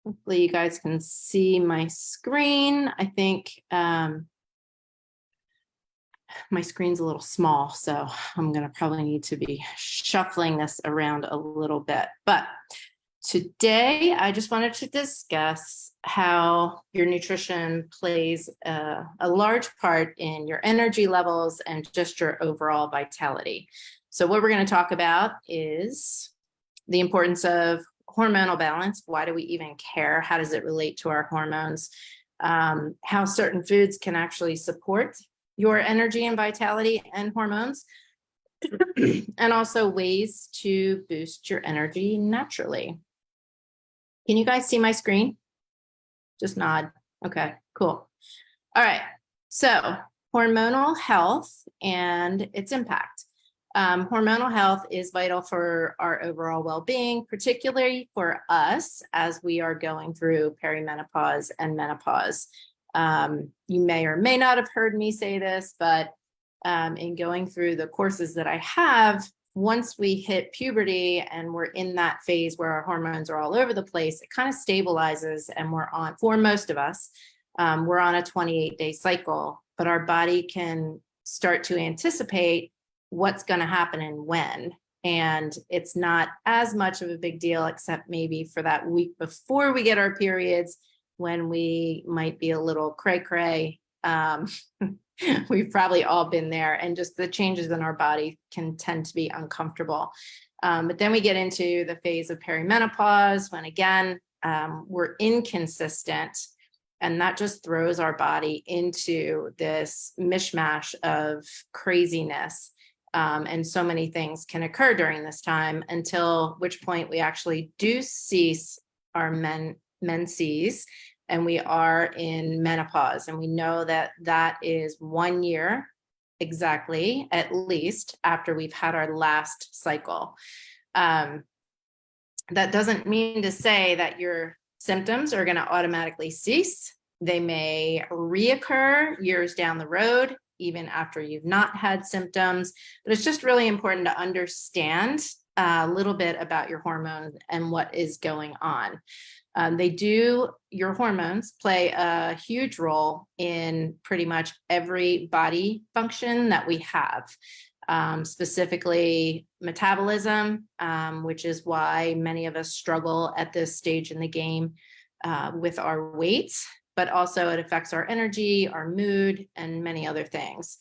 Hopefully you guys can see my screen. I think my screen's a little small, so I'm going to probably need to be shuffling this around a little bit. But today, I just wanted to discuss how your nutrition plays a large part in your energy levels and just your overall vitality. So what we're going to talk about is the importance of hormonal balance. Why do we even care? How does it relate to our hormones? How certain foods can actually support your energy and vitality and hormones, and also ways to boost your energy naturally. Can you guys see my screen? Just nod. Okay, cool. All right, so hormonal health and its impact. Hormonal health is vital for our overall well-being, particularly for us as we are going through perimenopause and menopause. You may or may not have heard me say this, but in going through the courses that I have, once we hit puberty and we're in that phase where our hormones are all over the place, it kind of stabilizes, and we're on, for most of us, we're on a 28-day cycle, but our body can start to anticipate what's going to happen and when. And it's not as much of a big deal, except maybe for that week before we get our periods, when we might be a little cray-cray. We've probably all been there, and just the changes in our body can tend to be uncomfortable. But then we get into the phase of perimenopause, when again, we're inconsistent, and that just throws our body into this mishmash of craziness. And so many things can occur during this time, until which point we actually do cease our menses, and we are in menopause. And we know that that is 1 year exactly, at least, after we've had our last cycle. That doesn't mean to say that your symptoms are going to automatically cease. They may reoccur years down the road, even after you've not had symptoms. But it's just really important to understand a little bit about your hormones and what is going on. Your hormones play a huge role in pretty much every body function that we have, specifically metabolism, which is why many of us struggle at this stage in the game with our weight, but also it affects our energy, our mood, and many other things.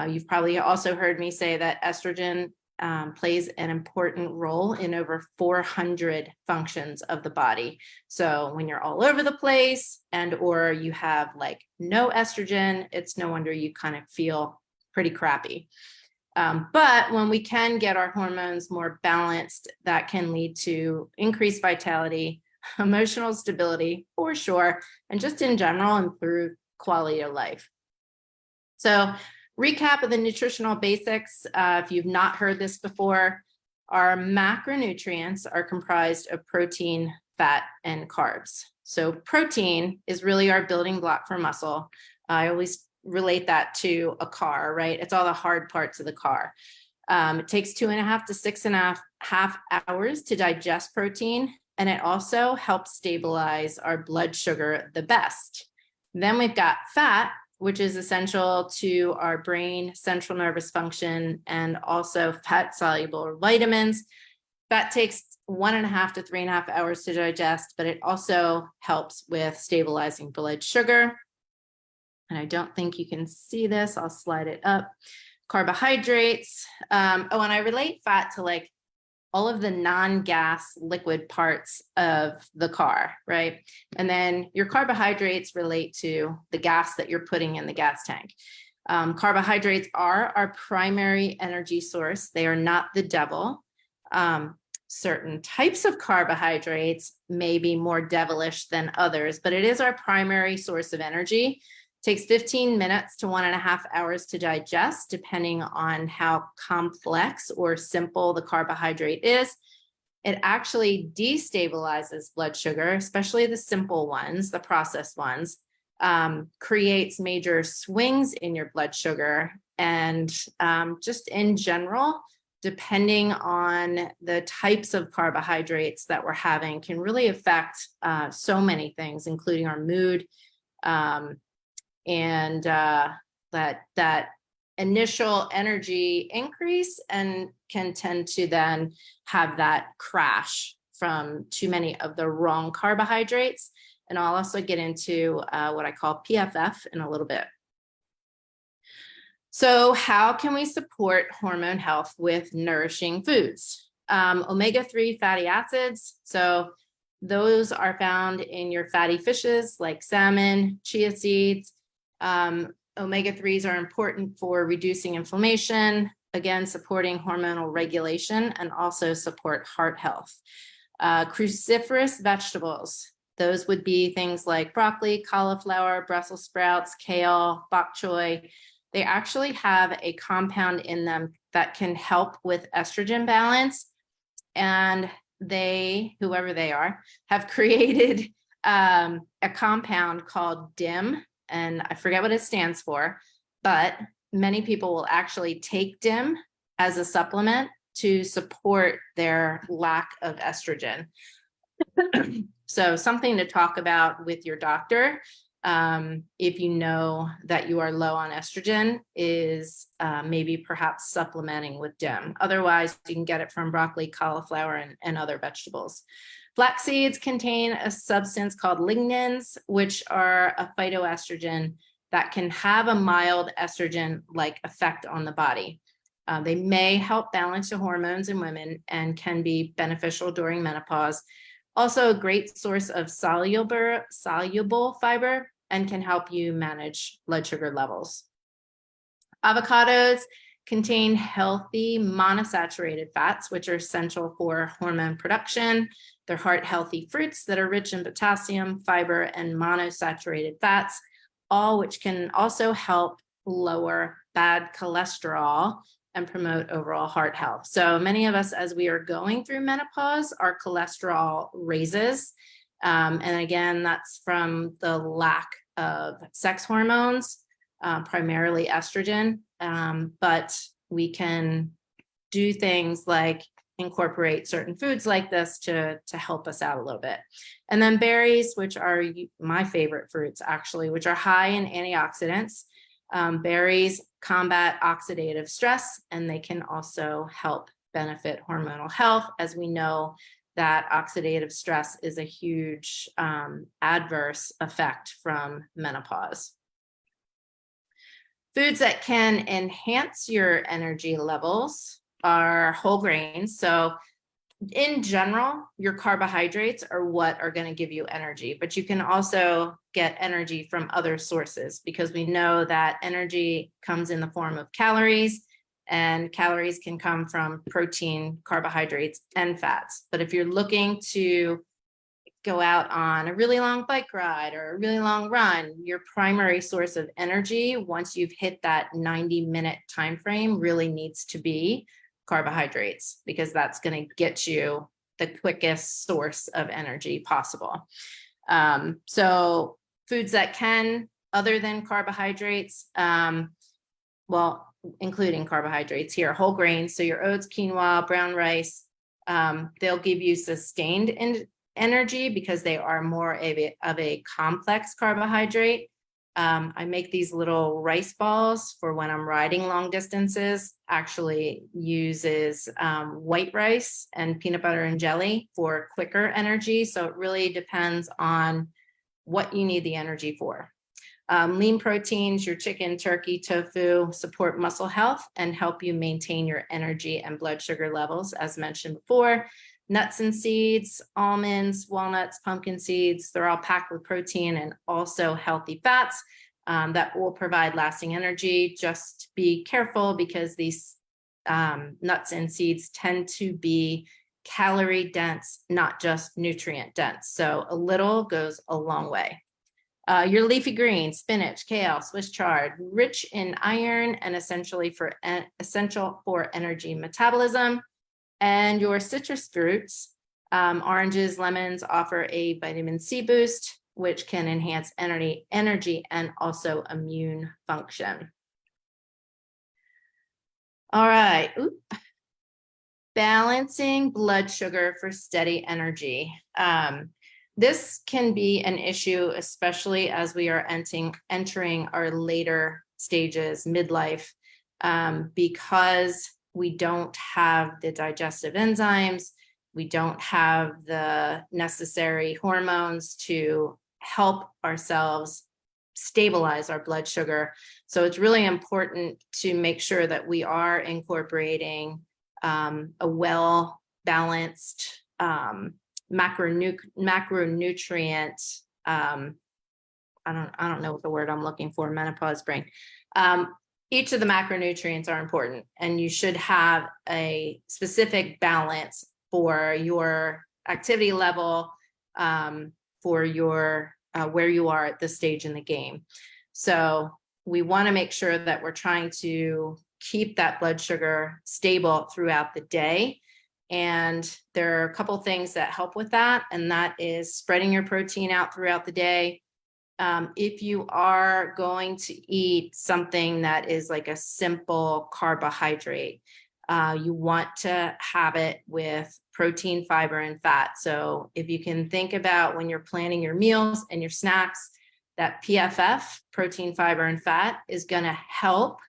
You've probably also heard me say that estrogen plays an important role in over 400 functions of the body. So when you're all over the place and or you have like no estrogen, it's no wonder you kind of feel pretty crappy. But when we can get our hormones more balanced, that can lead to increased vitality, emotional stability for sure, and just in general improve quality of life. So recap of the nutritional basics. If you've not heard this before, our macronutrients are comprised of protein, fat, and carbs. So protein is really our building block for muscle. I always relate that to a car, right? It's all the hard parts of the car. It takes 2.5 to 6.5 hours to digest protein, and it also helps stabilize our blood sugar the best. Then we've got fat, which is essential to our brain, central nervous function, and also fat-soluble vitamins. That takes 1.5 to 3.5 hours to digest, but it also helps with stabilizing blood sugar. And I don't think you can see this. I'll slide it up. Carbohydrates. And I relate fat to like all of the non-gas liquid parts of the car, right? And then your carbohydrates relate to the gas that you're putting in the gas tank. Carbohydrates are our primary energy source. They are not the devil. Certain types of carbohydrates may be more devilish than others, but it is our primary source of energy. Takes 15 minutes to 1.5 hours to digest, depending on how complex or simple the carbohydrate is. It actually destabilizes blood sugar, especially the simple ones, the processed ones, creates major swings in your blood sugar, and just in general, depending on the types of carbohydrates that we're having, can really affect so many things, including our mood, and that initial energy increase, and can tend to then have that crash from too many of the wrong carbohydrates. And I'll also get into what I call PFF in a little bit. So how can we support hormone health with nourishing foods? Omega-3 fatty acids. So those are found in your fatty fishes like salmon, chia seeds. Omega-3s are important for reducing inflammation, again, supporting hormonal regulation, and also support heart health. Cruciferous vegetables. Those would be things like broccoli, cauliflower, Brussels sprouts, kale, bok choy. They actually have a compound in them that can help with estrogen balance. And they, whoever they are, have created a compound called DIM, and I forget what it stands for, but many people will actually take DIM as a supplement to support their lack of estrogen. So something to talk about with your doctor, if you know that you are low on estrogen, is maybe perhaps supplementing with DIM. Otherwise, you can get it from broccoli, cauliflower, and other vegetables. Flax seeds contain a substance called lignans, which are a phytoestrogen that can have a mild estrogen-like effect on the body. They may help balance the hormones in women and can be beneficial during menopause. Also a great source of soluble fiber, and can help you manage blood sugar levels. Avocados contain healthy monosaturated fats, which are essential for hormone production. They're heart healthy fruits that are rich in potassium, fiber, and monosaturated fats, all which can also help lower bad cholesterol and promote overall heart health. So many of us, as we are going through menopause, our cholesterol raises. And again, that's from the lack of sex hormones, primarily estrogen. But we can do things like incorporate certain foods like this to help us out a little bit. And then berries, which are my favorite fruits actually, which are high in antioxidants. Berries combat oxidative stress, and they can also help benefit hormonal health, as we know that oxidative stress is a huge adverse effect from menopause. Foods that can enhance your energy levels are whole grains. So in general, your carbohydrates are what are going to give you energy, but you can also get energy from other sources, because we know that energy comes in the form of calories, and calories can come from protein, carbohydrates, and fats. But if you're looking to go out on a really long bike ride or a really long run, your primary source of energy, once you've hit that 90-minute time frame, really needs to be carbohydrates, because that's going to get you the quickest source of energy possible. So foods that can, other than carbohydrates, well, including carbohydrates here, whole grains, so your oats, quinoa, brown rice, they'll give you sustained energy because they are more of a complex carbohydrate. I make these little rice balls for when I'm riding long distances, actually uses white rice and peanut butter and jelly for quicker energy. So it really depends on what you need the energy for. Lean proteins, your chicken, turkey, tofu, support muscle health and help you maintain your energy and blood sugar levels, as mentioned before. Nuts and seeds, almonds, walnuts, pumpkin seeds, they're all packed with protein and also healthy fats that will provide lasting energy. Just be careful, because these nuts and seeds tend to be calorie dense, not just nutrient dense. So a little goes a long way. Your leafy greens, spinach, kale, Swiss chard, rich in iron and essential for energy metabolism. And your citrus fruits, oranges, lemons, offer a vitamin C boost, which can enhance energy and also immune function. All right. Balancing blood sugar for steady energy. This can be an issue, especially as we are entering our later stages, midlife, because we don't have the digestive enzymes, we don't have the necessary hormones to help ourselves stabilize our blood sugar. So it's really important to make sure that we are incorporating a well-balanced macronutrient. I don't know what the word I'm looking for. Menopause brain. Each of the macronutrients are important, and you should have a specific balance for your activity level, for your where you are at this stage in the game. So we want to make sure that we're trying to keep that blood sugar stable throughout the day. And there are a couple things that help with that, and that is spreading your protein out throughout the day. If you are going to eat something that is like a simple carbohydrate, you want to have it with protein, fiber, and fat. So if you can think about when you're planning your meals and your snacks, that PFF, protein, fiber, and fat, is going to help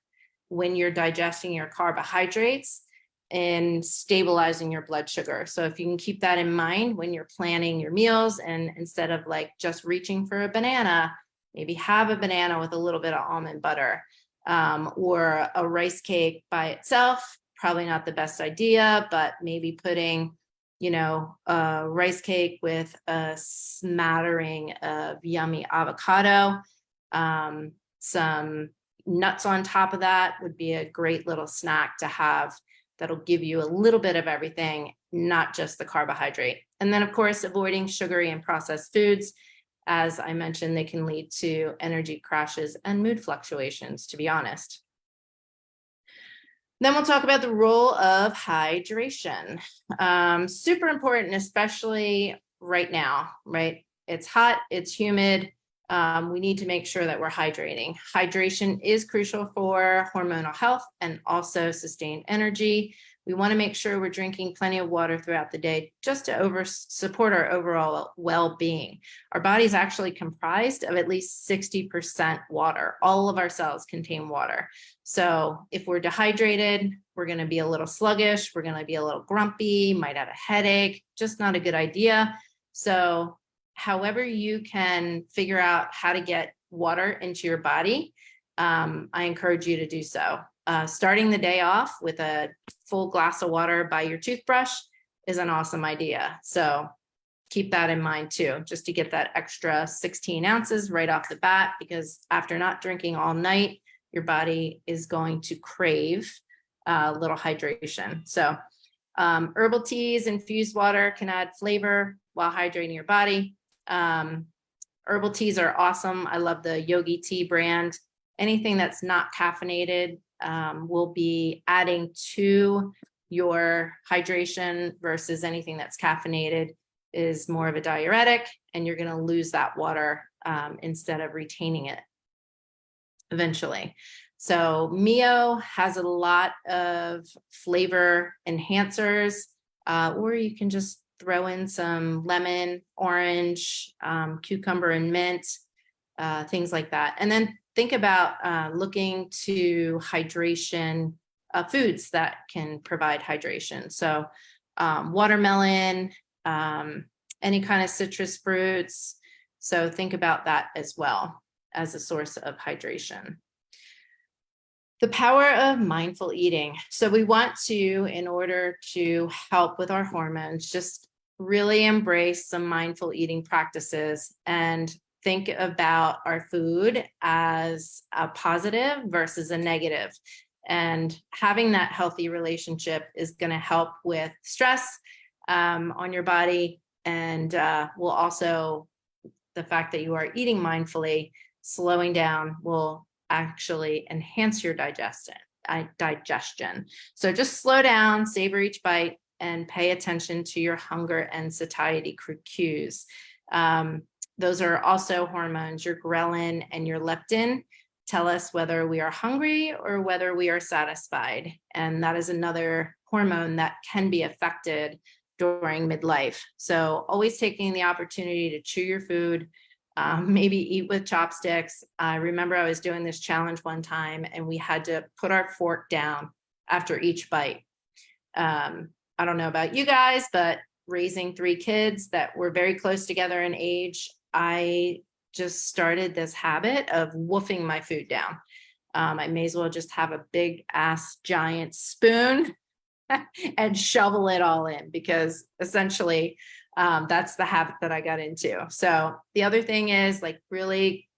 when you're digesting your carbohydrates and stabilizing your blood sugar. So if you can keep that in mind when you're planning your meals, and instead of like just reaching for a banana, maybe have a banana with a little bit of almond butter, or a rice cake by itself, probably not the best idea, but maybe putting, a rice cake with a smattering of yummy avocado, some nuts on top of that would be a great little snack to have that'll give you a little bit of everything, not just the carbohydrate. And then, of course, avoiding sugary and processed foods. As I mentioned, they can lead to energy crashes and mood fluctuations, to be honest. Then we'll talk about the role of hydration. Super important, especially right now, right? It's hot, it's humid. We need to make sure that we're hydrating. Hydration is crucial for hormonal health and also sustained energy. We want to make sure we're drinking plenty of water throughout the day just to support our overall well-being. Our body is actually comprised of at least 60% water. All of our cells contain water. So if we're dehydrated, we're going to be a little sluggish, we're going to be a little grumpy, might have a headache, just not a good idea. So however you can figure out how to get water into your body, I encourage you to do so. Starting the day off with a full glass of water by your toothbrush is an awesome idea. So keep that in mind too, just to get that extra 16 ounces right off the bat, because after not drinking all night, your body is going to crave a little hydration. So herbal teas, infused water can add flavor while hydrating your body. Herbal teas are awesome. I love the Yogi Tea brand. Anything that's not caffeinated will be adding to your hydration, versus anything that's caffeinated is more of a diuretic, and you're going to lose that water instead of retaining it eventually. So Mio has a lot of flavor enhancers, or you can just throw in some lemon, orange, cucumber, and mint, things like that. And then think about looking to hydration foods that can provide hydration. So watermelon, any kind of citrus fruits. So think about that as well as a source of hydration. The power of mindful eating. So we want to, in order to help with our hormones, just really embrace some mindful eating practices and think about our food as a positive versus a negative. And having that healthy relationship is going to help with stress on your body, and will also, the fact that you are eating mindfully, slowing down, will actually enhance your digestion. So just slow down, savor each bite, and pay attention to your hunger and satiety cues. Those are also hormones. Your ghrelin and your leptin tell us whether we are hungry or whether we are satisfied. And that is another hormone that can be affected during midlife. So always taking the opportunity to chew your food, maybe eat with chopsticks. I remember I was doing this challenge one time and we had to put our fork down after each bite. I don't know about you guys, but raising 3 kids that were very close together in age, I just started this habit of woofing my food down. I may as well just have a big ass giant spoon and shovel it all in, because essentially that's the habit that I got into. So the other thing is like really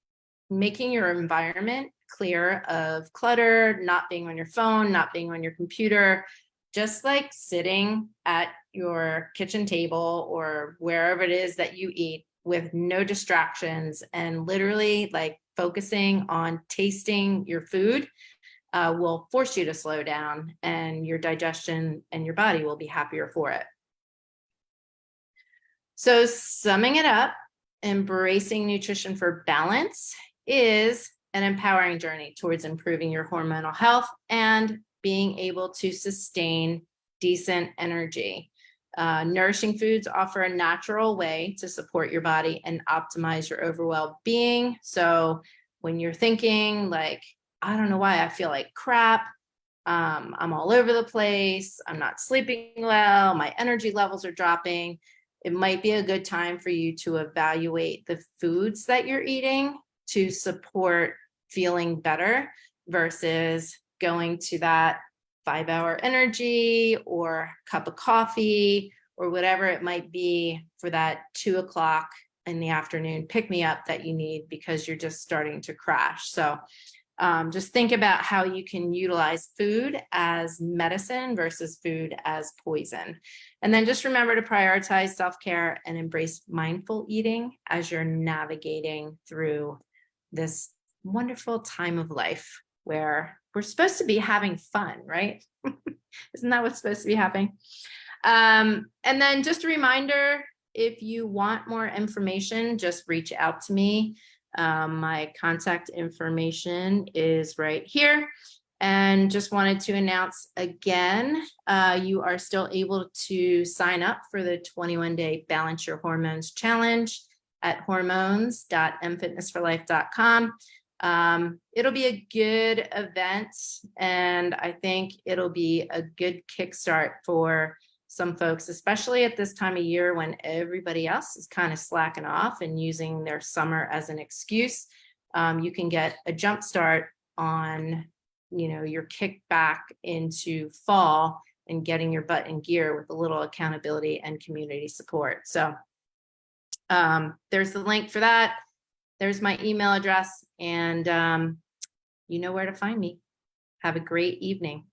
making your environment clear of clutter, not being on your phone, not being on your computer, just like sitting at your kitchen table or wherever it is that you eat with no distractions and literally like focusing on tasting your food will force you to slow down, and your digestion and your body will be happier for it. So summing it up, embracing nutrition for balance is an empowering journey towards improving your hormonal health and being able to sustain decent energy. Nourishing foods offer a natural way to support your body and optimize your overall being. So when you're thinking like, I don't know why I feel like crap, I'm all over the place, I'm not sleeping well, my energy levels are dropping, it might be a good time for you to evaluate the foods that you're eating to support feeling better versus going to that 5-hour energy or cup of coffee or whatever it might be for that 2 o'clock in the afternoon pick me up that you need because you're just starting to crash. So just think about how you can utilize food as medicine versus food as poison. And then just remember to prioritize self-care and embrace mindful eating as you're navigating through this wonderful time of life where we're supposed to be having fun, right? Isn't that what's supposed to be happening? And then just a reminder, if you want more information, just reach out to me. My contact information is right here. And just wanted to announce again, you are still able to sign up for the 21-day Balance Your Hormones Challenge at hormones.mfitnessforlife.com. It'll be a good event, and I think it'll be a good kickstart for some folks, especially at this time of year when everybody else is kind of slacking off and using their summer as an excuse. You can get a jump start on, your kick back into fall and getting your butt in gear with a little accountability and community support. So there's the link for that. There's my email address, and you know where to find me. Have a great evening.